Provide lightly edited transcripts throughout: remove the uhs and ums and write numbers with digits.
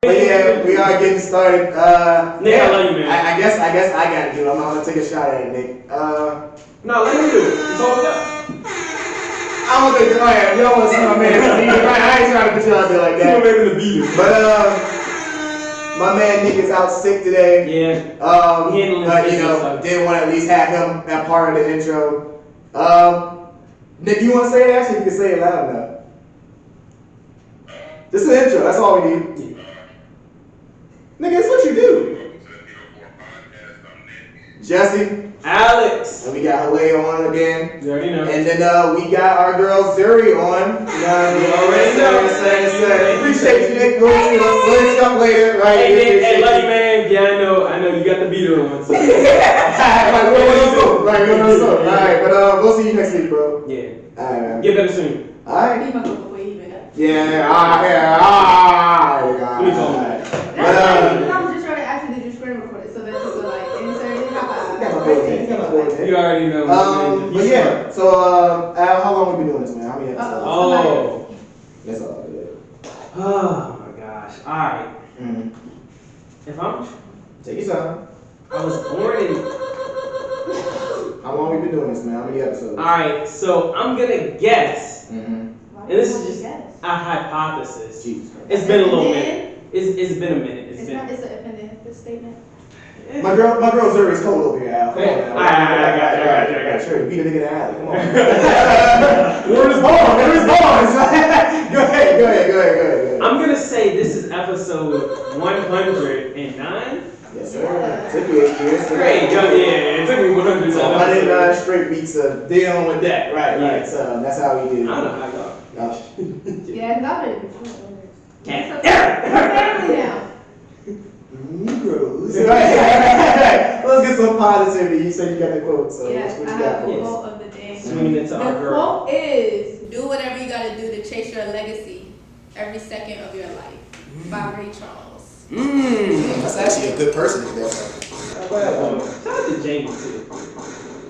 But yeah, we are getting started. Nick, yeah, I love you, man. I guess I gotta do it. I'm gonna take a shot at it, Nick. No, let me do it. It's all up. I don't think you don't want to see my man. I ain't trying to put you out there like that. See my man in the beater. But my man Nick is out sick today. Yeah. Didn't want to at least have him that part of the intro. Nick, you want to say it? Actually, you can say it loud enough. Just an intro. That's all we need. Yeah. Nigga, it's what you do. Jesse. Alex. And we got Haley on again. You already know. And then we got our girl Zuri on. You already know. Appreciate you, Nick. We'll link up later, right? Hey, Nick, hey, love you, man. Yeah, I know you got the beater on. So. Alright, but we'll see you next week, bro. Yeah. Alright, man. Get better soon. Alright. He might go before he even got. Let me call him. I'm just trying to ask you, did you screen record it so that you could like insert it? You already know. But yeah, so Al, how long we been doing this, man? How many episodes? Oh. That's all. Yeah. Oh my gosh. Alright. Mm-hmm. If I'm Take your time. I was born in. How long we been doing this, man? How many episodes? Alright, so I'm gonna guess. Mm-hmm. And this is just a hypothesis. Jesus. It's been a little minute. It's been a minute. It's an if-then statement. My girl Zuri's cold over here, Al. Come on, Hey, Al. I got you. Sure, beat a nigga in the alley. Come on. Where is ball? Go ahead. I'm gonna say this is episode 109. Yes, sir. Took you 8 years. Great, yeah, it took me 100. So 109 straight weeks of dealing with that. Right. So that's how we do. I don't know how y'all. Yeah, not it. Can't. Family now. Negroes. Let's get some positivity. You said you got the quote, so Yes, what I you got have for the us? quote of the day. Swinging it to our The girl. quote is, do whatever you gotta do to chase your legacy every second of your life. By Ray Charles. That's actually a good person to go. Shout out to Jamie too.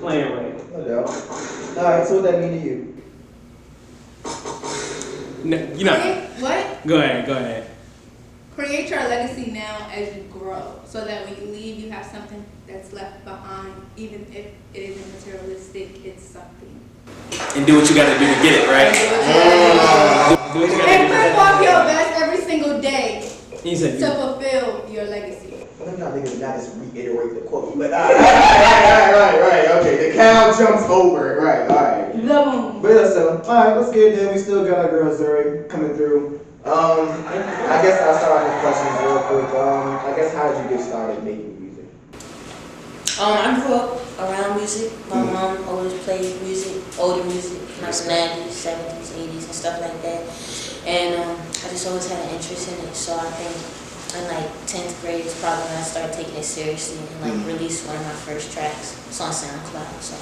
Playing right. No doubt. Alright, so what that mean to you? No, you know. What? Go ahead. Create your legacy now as you grow, so that when you leave, you have something that's left behind, even if it isn't materialistic. It's something. And do what you gotta do to get it, right? Do what you And gotta perform your best every single day do. He said to fulfill your legacy. I'm not niggas not just reiterate the quote, but right. Okay, the cow jumps over it. Right. The moon. But yeah, so alright, let's get it then. We still got our girl Zuri coming through. I guess I'll start off with questions real quick. I guess how did you get started making music? I grew up around music. My mom always played music, older music, like the 90s, 70s, 80s, and stuff like that. And I just always had an interest in it. So I think in like 10th grade is probably when I started taking it seriously and like released one of my first tracks. It's on SoundCloud. So.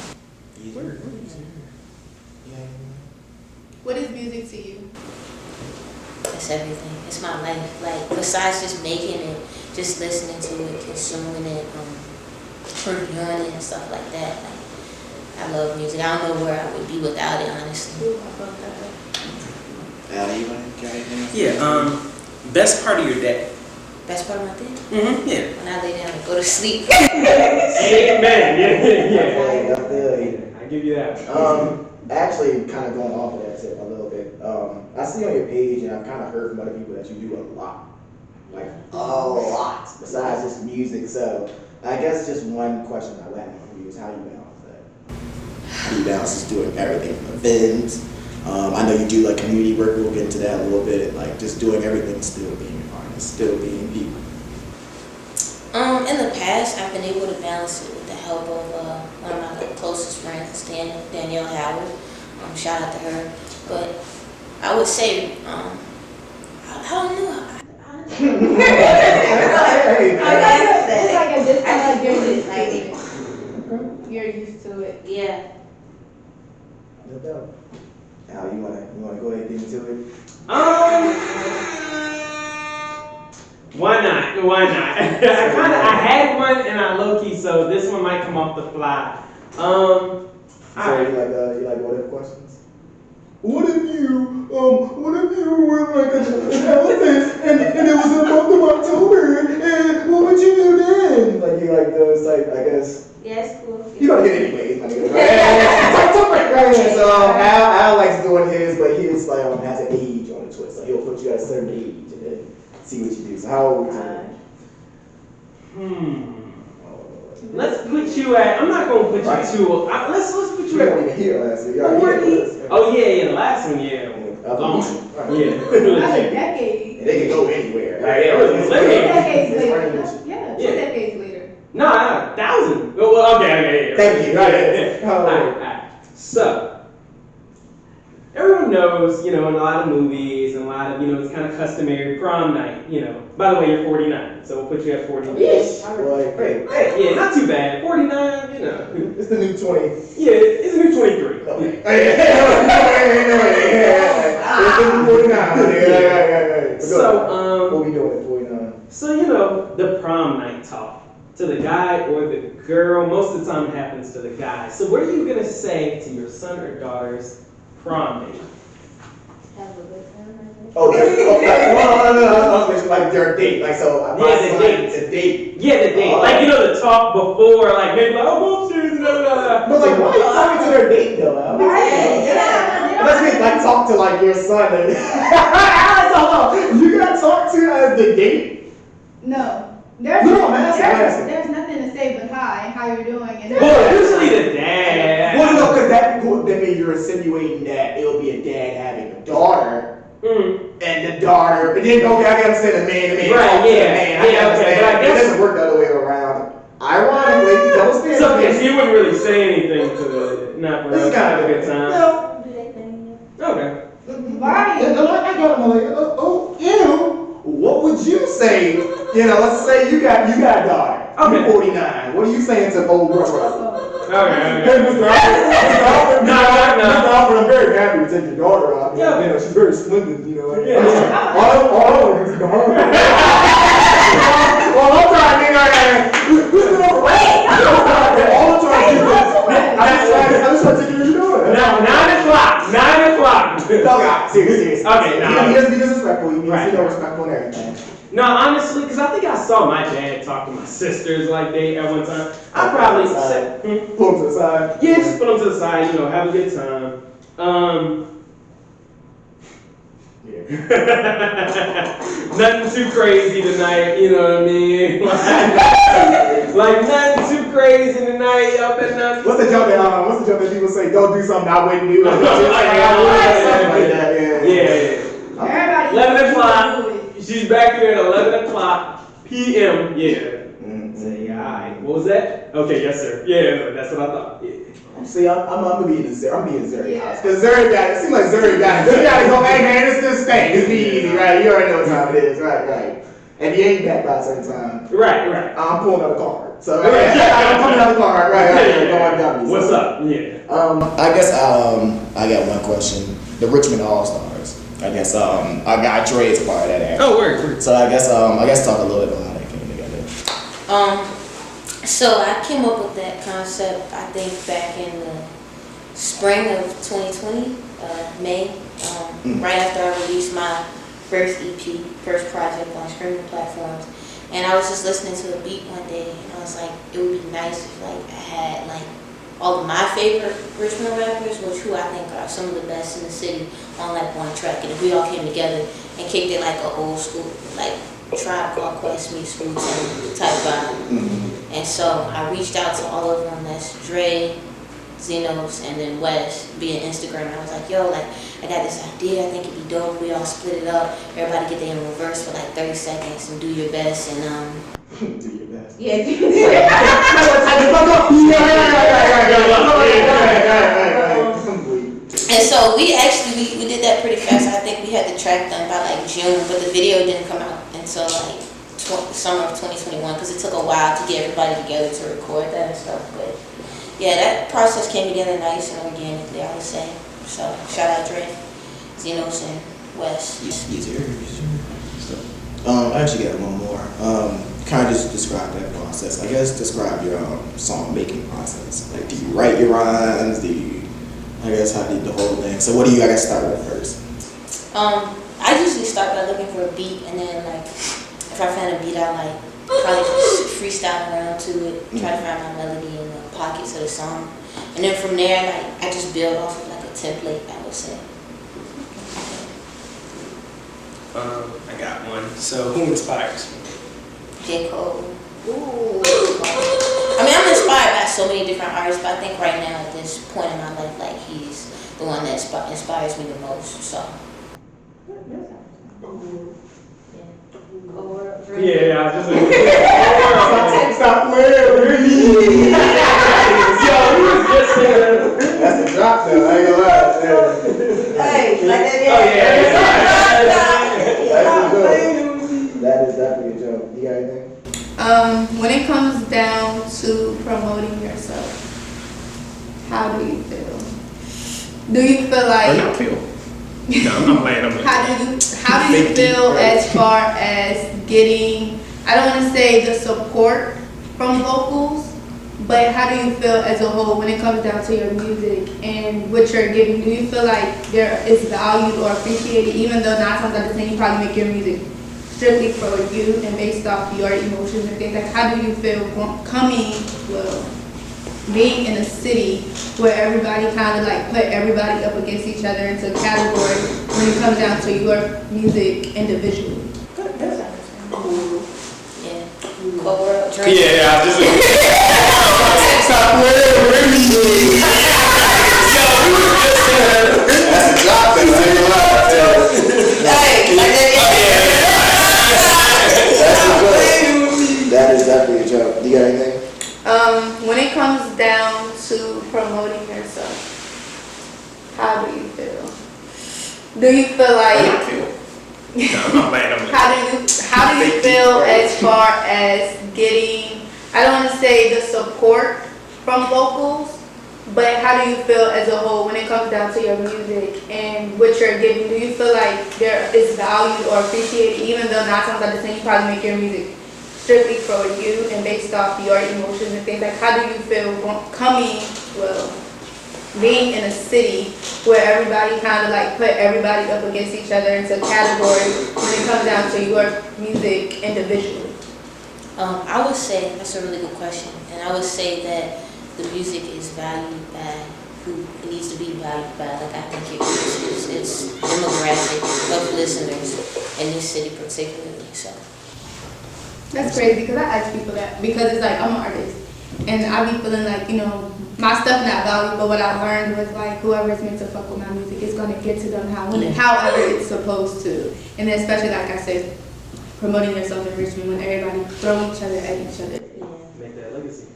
What is music to you? It's everything. It's my life. Like besides just making it, just listening to it, consuming it, reviewing it and stuff like that. Like I love music. I don't know where I would be without it, honestly. Al, you want to carry anything? Yeah, best part of your day. Best part of my day? Yeah. When I lay down and go to sleep. Amen. Yeah. I feel you. I give you that. Actually, kind of going off of that tip a little bit. I see on your page, and I've kind of heard from other people that you do a lot. Like, a lot, besides just music. So, I guess just one question I would have for you is how do you balance that? How do you balance just doing everything from events? I know you do like community work, we'll get into that a little bit, and like just doing everything, still being an artist, still being people. In the past, I've been able to balance it with the help of one of my closest friends, Danielle Howard. Shout out to her. But I would say, I don't know. It's like a disconnect. You're used to it. Yeah. No doubt. Al, you wanna go ahead and get into it? Why not? I had one and I low key, so this one might come off the fly. So you like what if questions? What if you what if you were like an elephant and it was in the month of October and what would you do then? Like you like those like I guess. Yeah, it's cool. You gotta get anyways, my nigga. Right? So Al likes doing his, but he was like has an age on the twist. So he'll put you at a certain age and then see what you do. So how old are you? Let's put you at. I'm not gonna put you too. Let's put you You at. weren't even here last week. You already 40. here last week. Oh yeah, the last one, yeah. Long. That's a Yeah. decade. And they can go anywhere. Right, it was Two literally- decades It's later. range. Yeah, two Yeah. decades later. No, 1,000. Well, okay. Thank you. Right. How old? Alright. So, everyone knows, in a lot of movies and a lot of, it's kind of customary prom night, By the way, you're 49, so we'll put you at 49. Yes. Boy, hey. Yeah, not too bad. 49, It's the new 20. Yeah, it's a new 23. No. It's the new 49. Yeah. So, What we doing at 49? So, the prom night talk to the guy or the girl, most of the time it happens to the guy. So what are you going to say to your son or daughter's prom date? Have a good time. No, I was mentioning like their date. Like, so my Yeah, the son, date. the date. Yeah, the date. Like, the talk before, like, maybe like, oh, go upstairs, blah, blah, blah. But like, why are you talking to their date though? Al? Let's get like talk to like your son. And you gotta talk to the date. No. There's there's nothing to say but hi, how you're doing, and Well, usually the dad. Well, no, because that means you're insinuating that it'll be a dad having a daughter, and the daughter. But then, okay, I gotta say the man, Right, talk to the yeah. man. Yeah, okay, but I it guess- doesn't work the other way around. Ironically, don't stand So, okay, so you wouldn't really say anything to the, not for This real, is kind have of a good time. No. Do they think? Okay. Why? I got him like, ew. What would you say? Let's say you got a daughter. Okay. You're 49. What are you saying to old brother? Okay. Hey, Mr. Alfred, No. Mr. Alfred, I'm very happy to take your daughter out. Yeah. She's very splendid, Like, Yeah. all I want to do is go home. Well, I'm trying to all I'm trying to do is, I'm just trying to take you to your daughter. Now, 9 o'clock. 9 o'clock. No, God, serious. Okay, no. He doesn't be disrespectful. He needs Right. to be respectful and everything. No, honestly, because I think I saw my dad talk to my sisters like they at one time. I'd probably say, Pull him to the side. yeah, just put them to the side, have a good time. Nothing too crazy tonight, you know what I mean? Like nothing too crazy tonight, y'all better not. What's the joke that people say? Don't do something I wouldn't do. Something like that. Yeah. Everybody 11 o'clock. do it. She's back here at 11 o'clock p.m. Yeah. Say, alright. What was that? Okay, yes, sir. Yeah, that's what I thought. Yeah. See, I'm gonna be in Zuri. I'm being Zuri Yeah. house. Cause Zuri got it. Seems like Zuri got it. You gotta go, hey man, it's this thing. It's be easy, right? You already know what time it is, right? And he ain't back by a certain time. Right. I'm pulling out a card. So I'm pulling out a card, right? Going down. What's up? Yeah. I guess I got one question. The Richmond All-Stars. I guess I got Dre's part of that act. Oh, word. So I guess talk a little bit about how that came together. So I came up with that concept, I think, back in the spring of 2020, May, right after I released my first EP, first project on streaming platforms. And I was just listening to a beat one day, and I was like, it would be nice if I had all of my favorite Richmond rappers, which who I think are some of the best in the city, on one track. And if we all came together and kicked it like an old school, Tribe Called Quest meets Wu-Tang type vibe. And so I reached out to all of them. That's Dre, Zenos, and then Wes via Instagram. I was like, yo, I got this idea. I think it'd be dope. We all split it up. Everybody get there in reverse for 30 seconds and do your best. And Do your best. Yeah. And so we did that pretty fast. I think we had the track done by June, but the video didn't come out until summer of 2021 because it took a while to get everybody together to record that and stuff. But yeah, that process came together nice and organically, I would say. So shout out Dre, Zenos, and Wes. Easier. I actually got one more. Kind of just describe that process. I guess describe your song making process. Do you write your rhymes? Do you I guess how did the whole thing. So what do you guys start with first? I usually start by looking for a beat, and then like if I find a beat, I like probably just freestyle around to it, try to find my melody in the pockets of the song, and then from there, like I just build off of like a template, I would say. I got one. So who inspires you? J. Cole. Ooh. I mean, I'm inspired by so many different artists, but I think right now at this point in my life, like he's the one that inspires me the most. So. Yeah, I was just like, Stop playing with me. yo, he was just saying that. That's the drop though, I ain't gonna lie. Hey, like that, Oh, yeah. That is definitely a joke. You got anything? When it comes down to promoting yourself, how do you feel? Do you feel Or like not feel. No, I'm playing. I'm how do you feel as far as getting, I don't want to say the support from locals, but how do you feel as a whole when it comes down to your music and what you're giving? Do you feel like there is valued or appreciated, even though 9 times out of 10 you probably make your music strictly for you and based off your emotions and things? Like, how do you feel being in a city where everybody kind of like put everybody up against each other into a category when it comes down to your music individually? Yeah. Cold world. Drink. Yeah, I was just like, stop playing with me. Yo, he was just saying that. That's a drop though, I ain't gonna lie. Hey, like that. That's a joke. That is definitely a joke. You got anything? When it comes down to promoting yourself, how do you feel? Do you feel like I feel. No, I'm not playing. I'm how do you feel as far as getting, I don't want to say the support from locals, but how do you feel as a whole when it comes down to your music and what you're giving? Do you feel like there is valued or appreciated, even though 9 times out of 10 you probably make your music strictly for you and based off your emotions and things? Like, how do you feel being in a city where everybody kind of like put everybody up against each other into a category when it comes down to your music individually? I would say that's a really good question, and I would say that the music is valued by who it needs to be valued by. Like I think it's demographic of listeners in this city particularly. So. That's crazy because I ask people that because it's like I'm an artist and I be feeling like, you know, my stuff not valued, but what I learned was like whoever's meant to fuck with my music is gonna get to them however it's supposed to. And then especially like I said, promoting yourself in Richmond when everybody throw each other at each other. Make that legacy.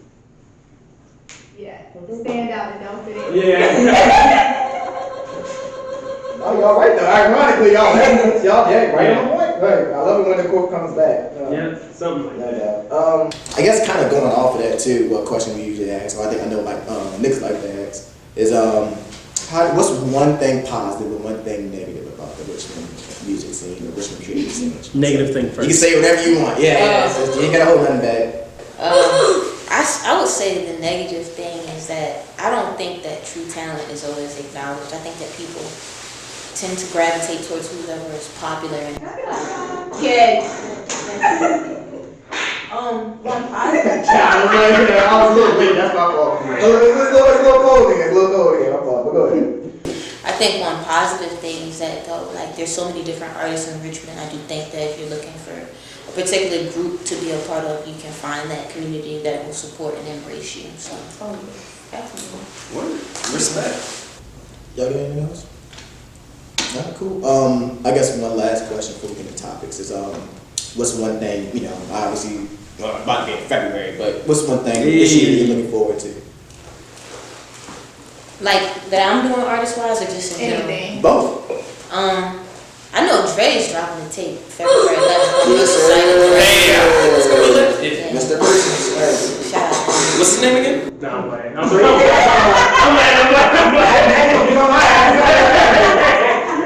Yeah, stand out and don't fit in. Yeah. Oh, y'all right though. Ironically, y'all right on point. Right. I love it when the quote comes back. Yeah, something like that. I guess kind of going off of that too, what question we usually ask, or I think I know like niggas like to ask, is what's one thing positive and one thing negative about the Richmond music scene, the Richmond creative scene? Negative thing first. You can say whatever you want. Yeah, so you ain't gotta hold nothing back. I would say the negative thing is that I don't think that true talent is always acknowledged. I think that people tend to gravitate towards whoever is popular. Yeah. One positive. I was a little late. That's my fault. It's a little cold again. My fault. But go ahead. I think one positive thing is that though, like there's so many different artists in Richmond. I do think that if you're looking for a particular group to be a part of, you can find that community that will support and embrace you. So, definitely. Word. Respect. Y'all got anything else? Alright, cool. I guess one last question before we get into topics is what's one thing, you know, obviously about to be in February, but what's one thing this year you're looking forward to? Like that I'm doing artist wise or just in general? Anything. Both. I know Dre's dropping the tape February 11th. Yes, sir. Hey, let's go with it. Yeah. Mr. Person. Shout out. What's his name again? No, I'm playing.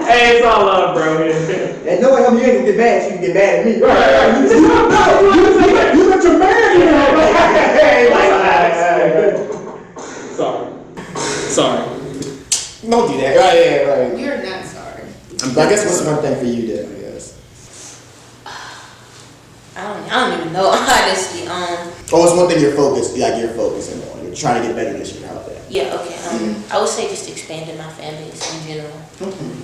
Hey, it's all love, bro. And no way, you ain't gonna get mad. You can get mad at me. Right. You got your man. Sorry. Don't do that. Right, yeah, right. You're not sorry. I guess what's one thing for you then, I guess? I don't even know, honestly. Oh, it's one thing you're focusing on. You're trying to get better this year. How about that? Yeah, okay. I would say just expanding my fan base in general. Definitely.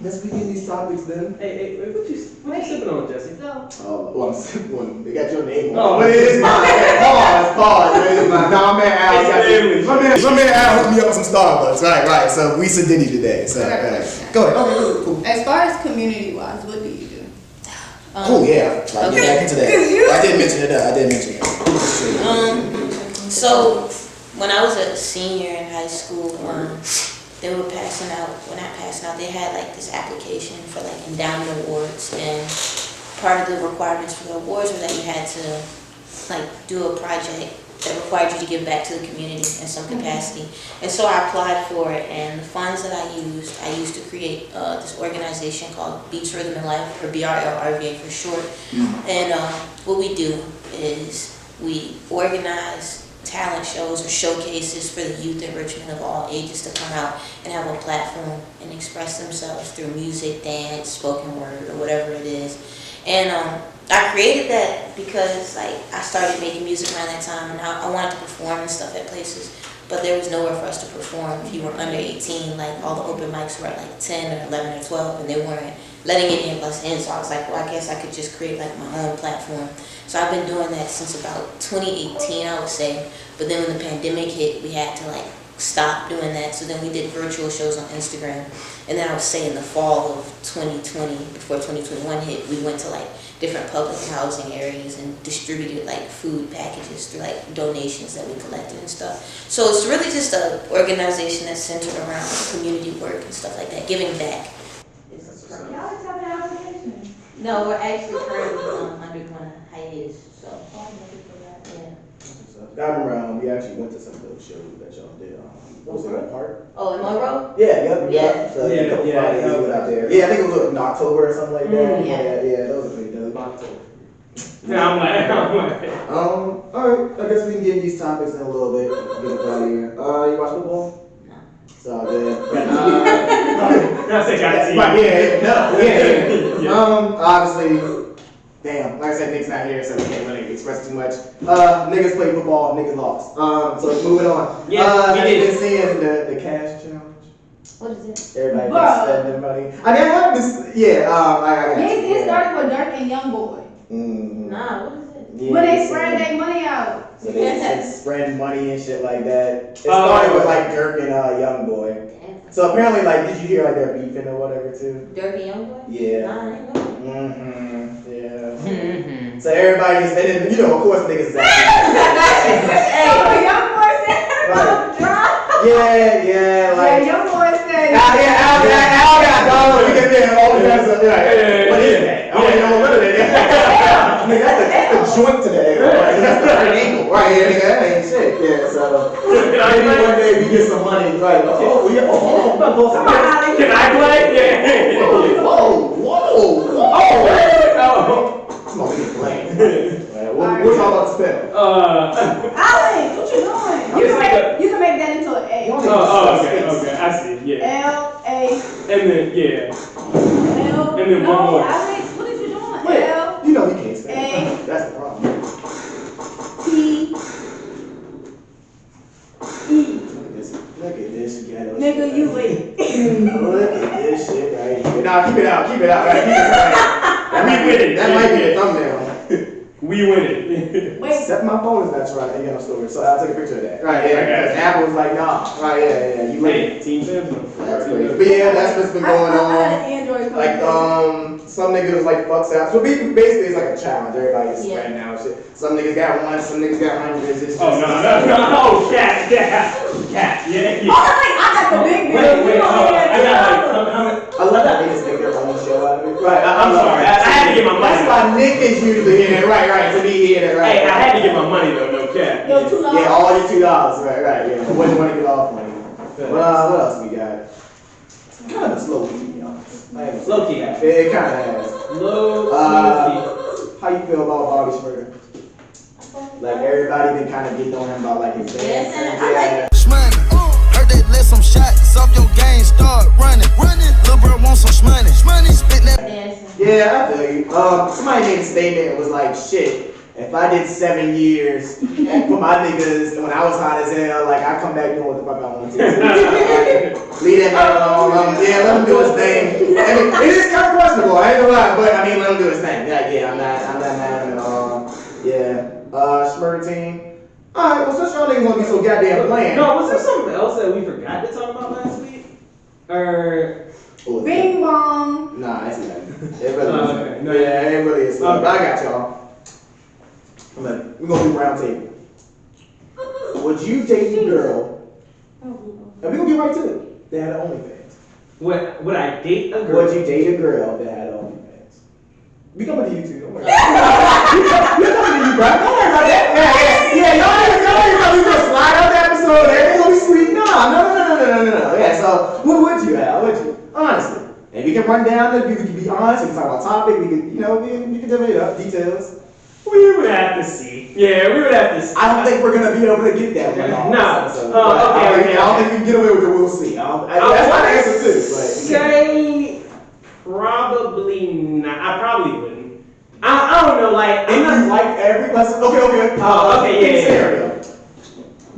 Let's begin these topics then. Hey, what you sipping on, Jesse? So, Well, I'm sipping one. They got your name on. Oh. But it is mine. Pause. It is mine. No, my man Al got It's my man Al hooked me up with some Starbucks. Right. So we said Diddy today. So go ahead. Okay, cool. as far as community-wise, what do you do? Cool, yeah. Like, get back into that. I did mention it. So when I was a senior in high school, they were passing out. Well, not passing out. They had like this application for like endowment awards, and part of the requirements for the awards were that you had to like do a project that required you to give back to the community in some capacity. And so I applied for it, and the funds that I used to create this organization called Beats Rhythm and Life, or BRLRVA for short. And what we do is we organize talent shows or showcases for the youth in Richmond of all ages to come out and have a platform and express themselves through music, dance, spoken word, or whatever it is. And I created that because like I started making music around that time, and I wanted to perform and stuff at places, but there was nowhere for us to perform if you were under 18. Like all the open mics were at like 10 or 11 or 12, and they weren't letting any of us in. So I was like, well, I guess I could just create like my own platform. So I've been doing that since about 2018, I would say. But then when the pandemic hit, we had to like stop doing that. So then we did virtual shows on Instagram. And then I would say in the fall of 2020, before 2021 hit, we went to like different public housing areas and distributed like food packages through like donations that we collected and stuff. So it's really just an organization that's centered around community work and stuff like that, giving back. Y'all just have an application. No, we're actually currently undergoing a hiatus, so. Yeah. I remember we actually went to some of those shows that y'all did. What was it, at Park? Oh, in Monroe? Yeah. So, Yeah, a couple yeah, Fridays yeah. we went out there. Yeah, I think it was in October or something like that. Yeah. Those are pretty dope. Yeah, I'm like. Alright, I guess we can get these topics in a little bit. Get it out of here. You watch football? No. It's all good. I say got Yeah. Obviously, damn, like I said, Nick's not here, so we can't really express too much. Niggas play football, niggas lost. So moving on. Yeah, we have you did. been seeing the cash challenge? What is it? Everybody Bro. just spending money. I mean, I have this, I got It started with Durk and Youngboy. Mm-hmm. Nah, what is it? Yeah, When they so- spread their money out. So they spread money and shit like that. It started with like Durk and Youngboy. Damn. So apparently, like, did you hear like they're beefing or whatever too? Durk and Youngboy? Yeah. Nah, I ain't know. Yeah. So everybody just, and then, you know, of course niggas is acting. Hey, Youngboy said, Right. drop. Yeah, like. Youngboy said. Al got dollars. We can get all the guys up there. What is that? I don't even know what it is. Nigga, that's the joint to the ankle. Right? That's the right ankle. Right, yeah, nigga, that ain't shit. Yeah, so maybe one day we get some money. Right. Oh, yeah. Oh, Can I play? Yeah. whoa. Come on, we can play. We'll talk about the spell. Alex, what you doing? You can make that into an A. Okay, I see, yeah. L-A. And then, yeah. L. And then one more. Alex, what is you doing? Wait, L. you know we can't spell. A. That's the problem. T. E. Look at this ghetto Nigga, shit. you wait. Look at this shit right here. Nah, keep it out, right? Keep it right. We win it. That might be the thumbnail. We win it. Wait. Except my phone is not right. Ain't got no storage, so I'll take a picture of that. Right, yeah. Okay. Because Apple was like, nah. Right, yeah. You win. Hey, Team Samsung. That's crazy. But yeah, that's what's been going I on. had an Android phone. Like, some niggas was like, fuck South. So basically, it's like a challenge. Everybody's Yeah. spreading out shit. Some niggas got one, some niggas got hundreds. It's just, Oh, no. Oh, cat. Yeah. Oh, I got the big Wait, bill. You don't I have to got like, tell them. how many? I love that niggas make their own show out of it. Right, I'm sorry. I had to get my money. That's why Nick is usually in it. Right, to be here. Right. Hey, I had to get my money though, no cap. Yo, $2. Yeah, all your $2. Right, yeah. Wouldn't want to get off money. What else we got? Kind of a slow week, to be honest. Low key. It kind of has. Low key. How you feel about Bobby Schmurder? Like everybody been kind of getting on him about like his dance. I like Shmoney. Heard they let some shots off your game, start running. Little bro want some shmoney. Spit that. Yeah, I feel you. Somebody made a statement and was like, shit, if I did 7 years and put my niggas when I was hot as hell, like I come back doing what the fuck I want to. Like, leave that man alone. Yeah, let him do his thing. I mean, it is kind of questionable, I ain't gonna lie, but I mean, let him do his thing. Yeah, I'm not mad at him. Yeah. Schmurder team. Alright, well, since y'all niggas wanna be so goddamn bland. No, was there something else that we forgot to talk about last week? Or Bing bong. Nah, it's nothing. It really is. Okay. No, Yeah, it really is. Okay. But I got y'all. We're gonna do round table. Would you date a girl? And we're gonna get right to it. That had OnlyFans. would I date a girl? Would you date a girl that had OnlyFans? We coming to you too. Don't worry. We coming to you, bro. Don't worry about that. Yeah. Y'all ain't probably gonna slide out the episode. Everything gonna be sweet. No. Yeah. So what would you have? Would you? Honestly. And we can run down. We can be honest. We can talk about topic. We can, we can divide it up. Details. We would have to see. Yeah, we would have to see. I don't think we're gonna be able to get that one off. No. So, Okay. I don't think we can get away with it. We'll see. That's my answer too. But Say probably not. I probably wouldn't. I don't know. Like and you like every lesson. Okay. Okay, yeah. Scenario.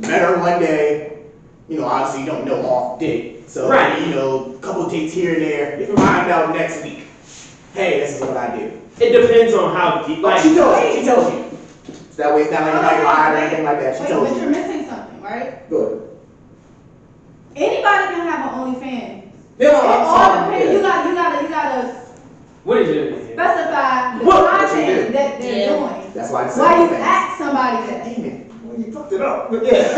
Met her one day. Obviously you don't know off date. So Right. a couple dates here and there. You find out next week. Hey, this is what I do. it depends on how deep. Like She tells you. So that way it's not like you might lie or anything like that. She Wait, tells but you're you. missing something, right? Good. Anybody can have an OnlyFans. Yeah, It all depends. You gotta what is it? specify the What content you that they're Yeah. doing. That's why I said Why you OnlyFans. ask somebody that? Damn it. Well, you fucked it up. Yeah. That's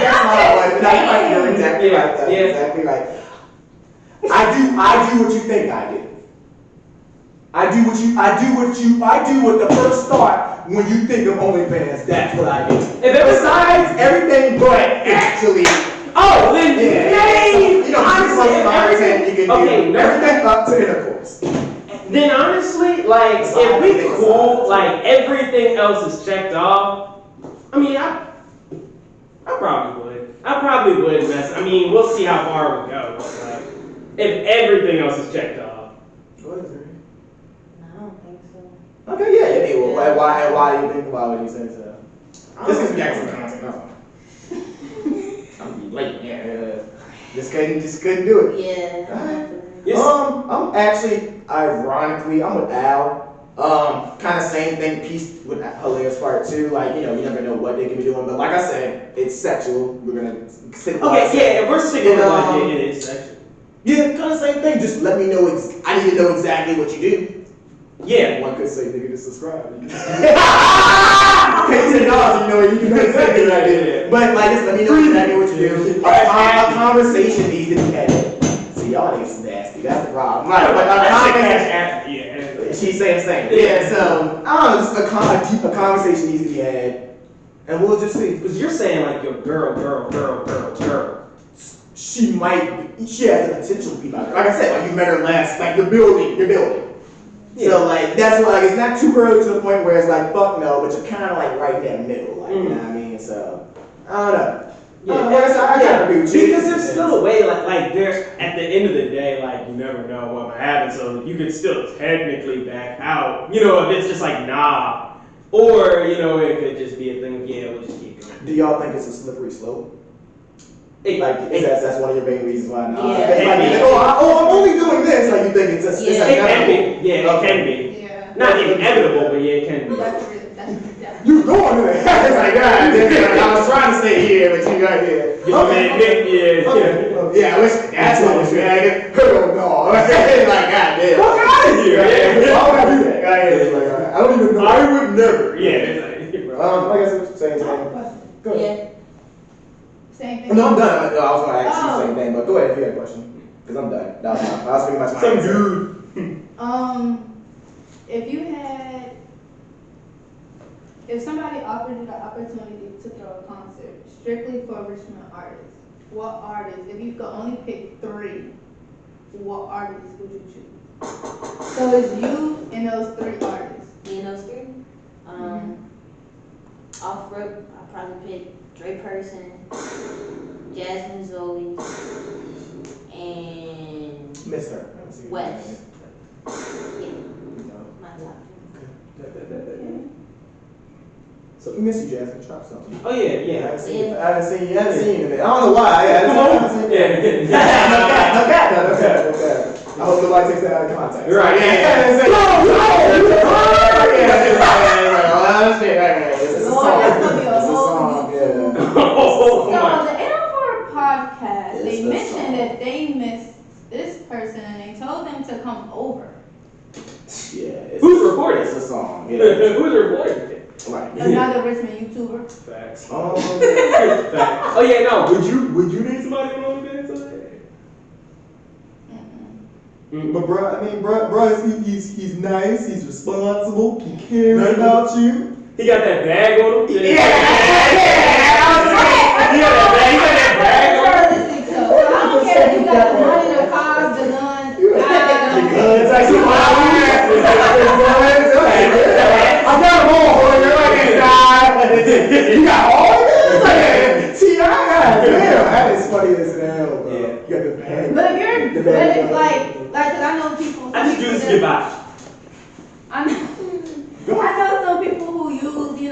not what. That's right. You're exactly right. That's Yeah. exactly right. I do what you think I do. I do what the first thought when you think of OnlyFans. That's what I do. Besides everything, but actually. Oh, then Honestly, content you can okay, do everything up to intercourse. Then honestly, like if we cool, like everything else is checked off. I mean, I probably would. I probably would mess. I mean, we'll see how far we go. But like, if everything else is checked off. What is it? I don't think so. Okay, yeah. Well, why do you think? Why would you say so? Just because we got some content. That's all. I'm late. Yeah. Just couldn't do it. Yeah. Alright. Yes. I'm actually, ironically, I'm with Al. Kind of same thing, piece with hilarious part too. Like, you never know what they can be doing, but like I said, it's sexual. We're gonna stick with what I Okay, said. yeah, if we're sticking with And, like it is sexual. Yeah, kind of same thing. Just let me know. I need to know exactly what you do. Yeah. One could say, nigga, just subscribe. You pay $10, you can know exactly what I did. But like, just let me know exactly what you do. A conversation needs to be had. See, y'all niggas nasty. That's the problem. Right, but Yeah. she's saying the same. Yeah, so I don't know, just a conversation needs to be had, and we'll just see. Because you're saying like your girl. She has the potential to be like I said, like you met her last, like you're building. Yeah. So like that's why it's not too early to the point where it's like fuck no, but you're kind of like right in that middle, like you know what I mean. So I don't know. I gotta agree with you. Because there's still a way, like there's at the end of the day, like you never know what might happen, so you could still technically back out. If it's just like nah, or it could just be a thing of we'll just keep going. Do y'all think it's a slippery slope? It- Like, it- that's one of your main reasons why not? Yeah. I'm only doing this. Like, you think it's just, Yeah. It can be. Yeah, it can be. Yeah. Not inevitable, but yeah, it can be. That's You going to that? It's like, God, I was trying to stay here, but you got here. Yeah, I wish that's what was dragging. Hell no. Like, God damn. Fuck out of here. Why would I do that? I don't even know. I would never. Yeah, it's like, I guess it's the same I have a thing. question. Go ahead. Yeah. Same thing. No, I'm done. I was going to ask you the same thing, but go ahead if you had a question. Because I'm done. No, I was thinking about some dude. If somebody offered you the opportunity to throw a concert strictly for Richmond artists, what artists, if you could only pick 3, what artists would you choose? So it's you and those 3 artists. Me and those 3. Off rip, I'll probably pick Dre Person, Jasmine Zoe, and Miss her. Wes. Yeah, my top So we miss you, Jasmine. Drop something. Oh yeah, I yeah. haven't seen you. I haven't seen you in a minute. I don't know why. I haven't seen you. Yeah. Okay. I hope nobody takes that out of context. Right. Yeah. It's a Lord, song. that's gonna be a It's a whole song. YouTube. Yeah. Oh So my. the N4 podcast, It's they the mentioned song. that they missed this person and they told them to come over. Yeah. Who's recording? It's a song. Yeah. Who's recording it? Right. Another Richmond YouTuber. Facts. Facts. Oh yeah, no. Would you date somebody on OnlyFans? But bro, he's nice, he's responsible, he cares about you. He got that bag on him. Yeah. He got that bag on him. Realistic though. So I don't care if you got the money, the cars, the guns. I got them all, you got all of it? See, I got damn, that is funny as hell, bro. Yeah. You got the bag. But if you're, but it's like, cause I know people. I just do this to get by. I know some people who use,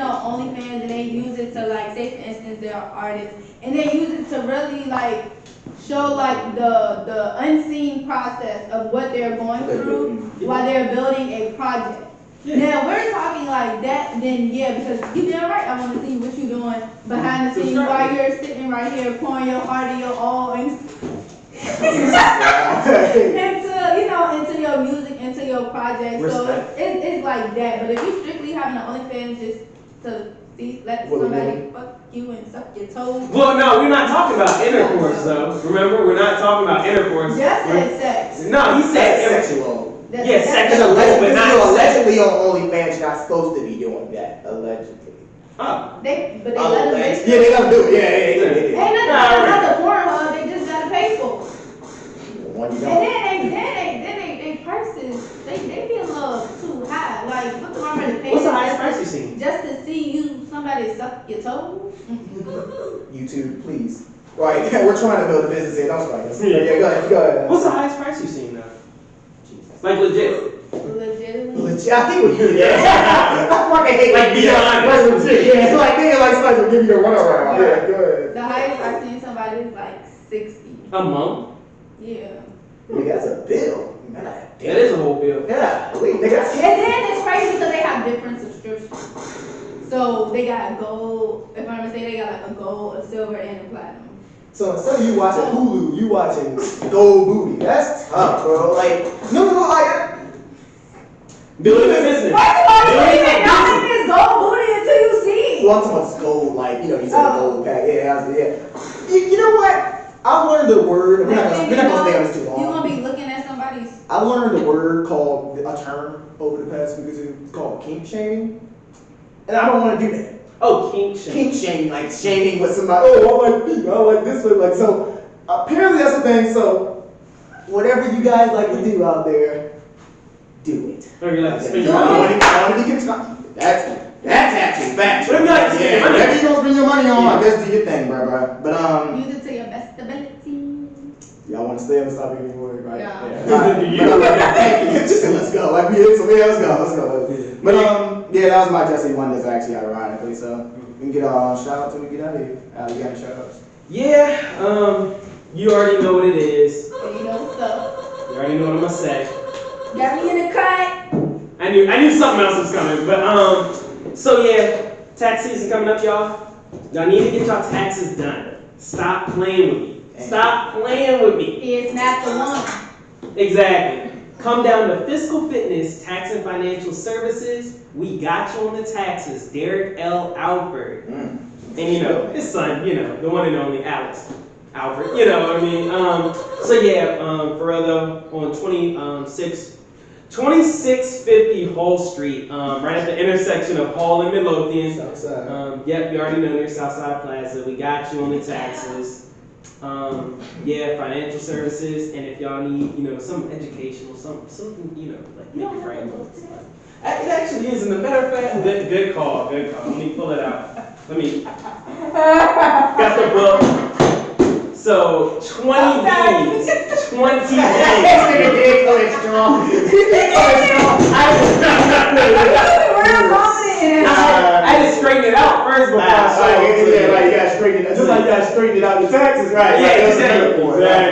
OnlyFans and they use it to like, say for instance, they're artists and they use it to really like show like the unseen process of what they're going through while they're building a project. Yeah. Now we're talking like that, then yeah, because you damn right I want to see what you're doing behind the scenes while you're sitting right here pouring your heart and your all into into your music, into your project. Respect. So it's like that. But if you strictly having an OnlyFans just to let somebody fuck you and suck your toes. Well, no, we're not talking about intercourse, though. Remember, we're not talking about intercourse. Just said sex. No, he said sexual. Yeah, sexual. Allegedly, But not allegedly on OnlyFans, you're not supposed to be doing that. Allegedly. Oh. They let them make Yeah, they gotta do it. Yeah. Ain't nothing about the Pornhub. They just gotta pay for it. One you And don't. then they prices they be a little too high. Like what's the wrong with the pay? What's the highest price you've seen? Just to see somebody suck your toes? YouTube, please. Right, we're trying to build a business here. Don't strike us. Yeah. Yeah, go ahead. What's the highest price you've seen, though? Like legit. Legitimately. Legit. I think what you did. I fucking hate Like beyond. Like legit. Yeah, it's like they like somebody will give you a runaround. Yeah, good. The highest I've seen somebody is like 60. A month? Yeah. Nigga, that's a bill. Man, That is a whole bill. yeah, wait, nigga, that's And then it's crazy because they have different subscriptions. So they got gold, if I'm mistaken, they got like a gold, a silver, and a platinum. So instead of you watching Hulu, you watching Gold Booty. That's tough, bro. Like, no, like. Building a business. First of all, you don't even know if it's gold booty until you see it. Well, I'm talking about gold, like, you said gold pack. Yeah. You know what? I learned the word. We're not gonna stay on this too long. You're gonna be looking at somebody's. I learned a word called, a term over the past week or two. It's called kink shaming. And I don't want to do that. Oh, kink shame. Kink shaming, like shaming with somebody. Oh, I like feet. I like this one. Like, so apparently that's a thing. So whatever you guys like to do out there, do it. Or you like to spend I your money. want to be constructive. That's actually facts. Whatever you like to spend your money on. Whatever you gonna spend your money on, I guess do your thing, bro. But Use it to your best ability. y'all want to stay on the topic anymore, right? Yeah. Let's go. Like we hit, so yeah, let's go. But yeah, that was my Jesse one. That's actually ironically. So we can get a shout out till we get out of here. You got any shout outs? Yeah, you already know what it is. So you know what's up. You already know what I'm gonna say. Got me in the cut. I knew something else was coming, but so yeah, tax season coming up, y'all. Y'all need to get y'all taxes done. Stop playing with me. Stop playing with me. It's not the one. Exactly. Come down to Fiscal Fitness Tax and Financial Services. We got you on the taxes. Derek L. Alford. And his son, the one and only Alex Alford. You know what I mean? So yeah, for real though, on 2650 Hall Street, right at the intersection of Hall and Midlothian. Southside. Yep, you already know near Southside Plaza. We got you on the taxes. Financial services, and if y'all need, some educational, something, like make your brain. It actually is. And a matter of fact, good call. Let me pull it out. Got the book. So 20 days. 20 days. I had to straighten it out first before I saw it. Yeah, like you gotta straighten it out. Just like you gotta straighten it out your taxes, right? Yeah,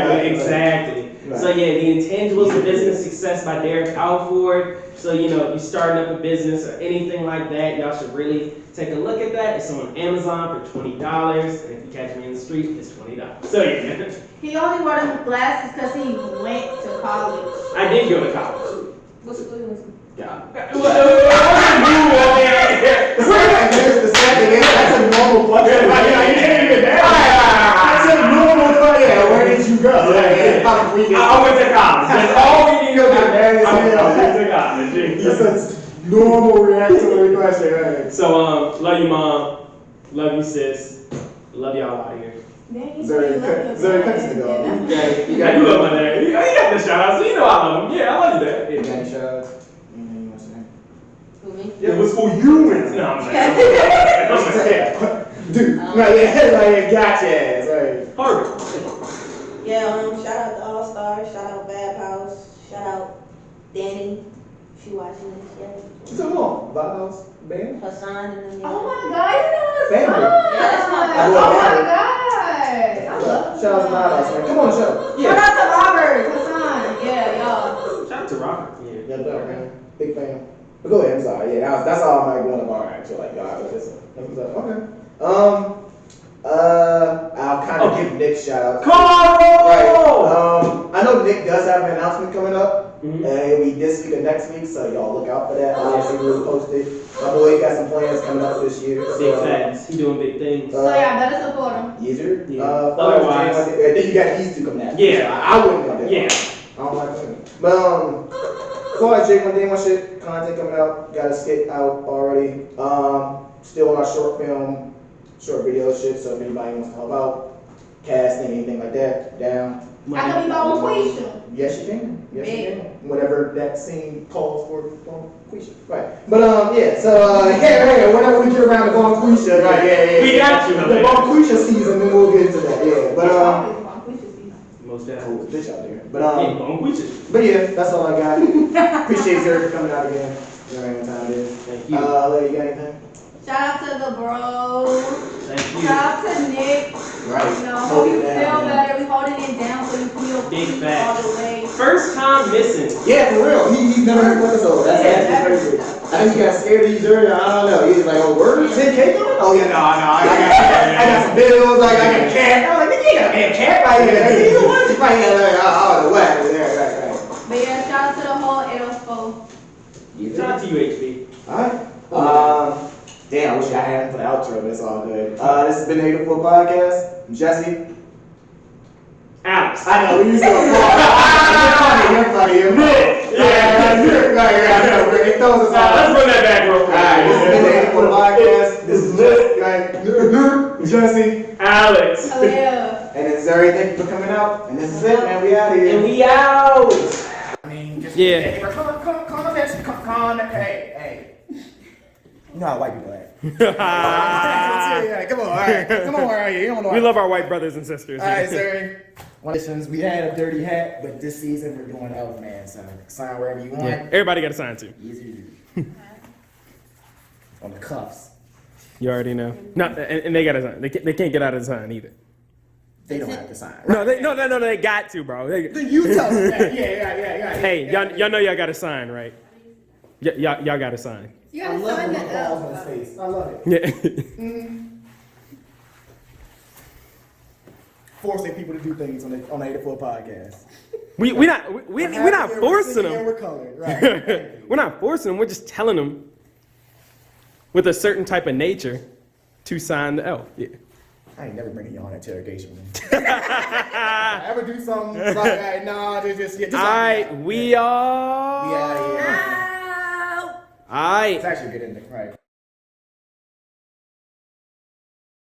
Right. exactly. So yeah, The Intangibles of Business Success by Derek Alford. So you're starting up a business or anything like that, y'all should really take a look at that. It's on Amazon for $20, and if you catch me in the street, it's $20. So yeah. He only wore them glasses because he went to college. I did go to college. What school you went to? God. And there's the second, that's a normal question. Like, you didn't even know. That's a normal question. Where did you go? I went to college. That's all we need to go do. I went to college. That's a normal reaction to the question, right? So, love you, mom. Love you, sis. Love y'all out here. Zuri, cut this to go. I do love my dad. You got the shout out, so you know I love him. Yeah, I love you, Dad. You got any shout-outs? Anything you want to say? Who, me? Yeah, what's for you? No, I'm saying. Dude, like, gotcha ass, right? Harvard. Yeah, shout out to All Stars, shout out Bad House, shout out Danny, if you watching this, yeah. What's going on? House band? Hassan and them. Oh my God, you know it's Family. fun. Yeah, that's my Oh my God. I love Shout out to House, man. Come on, show. Shout out to Robert, Hassan. Yeah, y'all. Shout out to Robert. Yeah. Yeah, man. Big fan. But go ahead, I'm sorry. Yeah, that's all I'm like going to bar actually. Like, God, that's okay. I'll kind of give Nick shout out. Carl! Right. I know Nick does have an announcement coming up. Mhm. And it'll be this week or next week, so y'all look out for that. Obviously, we'll post it. My boy got some plans coming up this year. Big facts. He doing big things. So y'all better support him. Easier. Yeah. Otherwise, then you got these two coming out. Yeah. I wouldn't want that. Yeah. I don't like that. But as far as Jake, one day, my shit, content coming out, got a skit out already. Still on our short video shit. So if anybody wants to help out, casting, anything like that, down. I can be my own Quisha. Yes, you can. Yes, you Big. can. Whatever that scene calls for Quisha. Right. But yeah. So whenever we get around to Bon Quisha, right? Yeah. We got you, The man. Bon Quisha season, then we'll get into that. Yeah. But Most cool definitely. bitch out there. Yeah, bone witches. But yeah, that's all I got. Appreciate Zuri for coming out again. You know what time it is. Thank you. Larry, you got anything? Shout out to the bros. Thank you. Shout out to Nick. Right. You know, Hold hope you it down, feel man. better. We holding it down so you feel Big peace facts. all the way. First time missing. Yeah, for real. He's never heard one episode. That's Yeah, actually crazy. I think he got scared of you, Zuri. I don't know. He was like, oh, word? 10K coming? Oh, yeah, no. I got some bills. Like, I got a cat. I was like, nigga, you got a damn cat right here. He's a what? Right here. Like, oh, the whack. Right. But yeah, shout out to the whole L4. Shout out to you, HB. Alright. Damn, I wish I had him for the outro, but it's all good. This has been the 84 Podcast. I'm Jesse. Alex. I know, we used to call you're funny. Yeah. Right. It throws us off. Let's run that back real quick. Alright, this has been the 84 Podcast. This is Jesse. Alex. Oh yeah. And it's Zuri. Thank you for coming out. And this is it, man. We out of here. And we out. I mean, just Yeah. Hey. You know how white people act. Come on, all right. Come on, all right. You don't know. We love our white brothers and sisters. All right, sir. Listen, we had a dirty hat, but this season we're doing Elf Man, so sign wherever you want. Yeah. Everybody got a sign too. Easy to do. On the cuffs. You already know. No, and they got a sign. They can't get out of the sign either. They don't have to sign. No, they got to, bro. Then you tell them that. Yeah. Hey, y'all know y'all got a sign, right? Y'all got a sign. You I gotta love sign when the he falls on L. his face. I love it. Yeah. Forcing people to do things on the 84 Podcast. we're not forcing them. We're colored, right? We're not forcing them. We're just telling them with a certain type of nature to sign the L. Yeah. I ain't never bringing you on an interrogation room. I ever do something like, nah, just All right, we are. Yeah. All right. It's actually good in the right.